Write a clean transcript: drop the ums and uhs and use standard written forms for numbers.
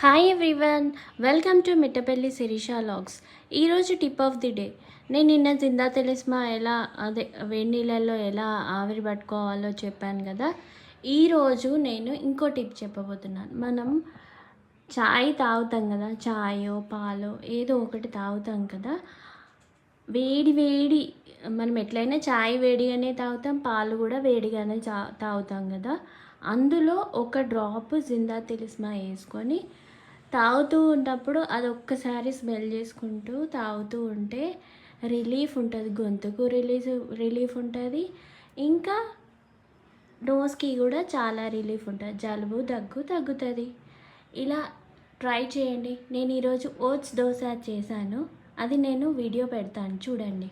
Hi everyone, welcome to Mittapalli Sirisha vlogs. ఈరోజు tip of the day. నేను నిన్న జిందా తెలిస్మా వేడి నీళ్ళల్లో ఎలా ఆవిరి పట్టుకోవాలో చెప్పాను కదా. ఈరోజు నేను ఇంకో టిప్ చెప్పబోతున్నాను. మనం చాయ్ తాగుతాం కదా, చాయో పాలో ఏదో ఒకటి తాగుతాం కదా. వేడి వేడి మనం ఎట్లయినా చాయ్ వేడిగానే తాగుతాం, పాలు కూడా వేడిగానే తాగుతాం కదా. అందులో ఒక డ్రాప్ జిందా తెలిస్మా వేసుకొని తాగుతూ ఉన్నప్పుడు అది ఒక్కసారి స్మెల్ చేసుకుంటూ తాగుతూ ఉంటే రిలీఫ్ ఉంటుంది, గొంతుకు రిలీఫ్ ఉంటుంది, ఇంకా నోస్కి కూడా చాలా రిలీఫ్ ఉంటుంది, జలుబు దగ్గు తగ్గుతుంది. ఇలా ట్రై చేయండి. నేను ఈరోజు ఓట్స్ దోశ చేశాను, అది నేను వీడియో పెడతాను చూడండి.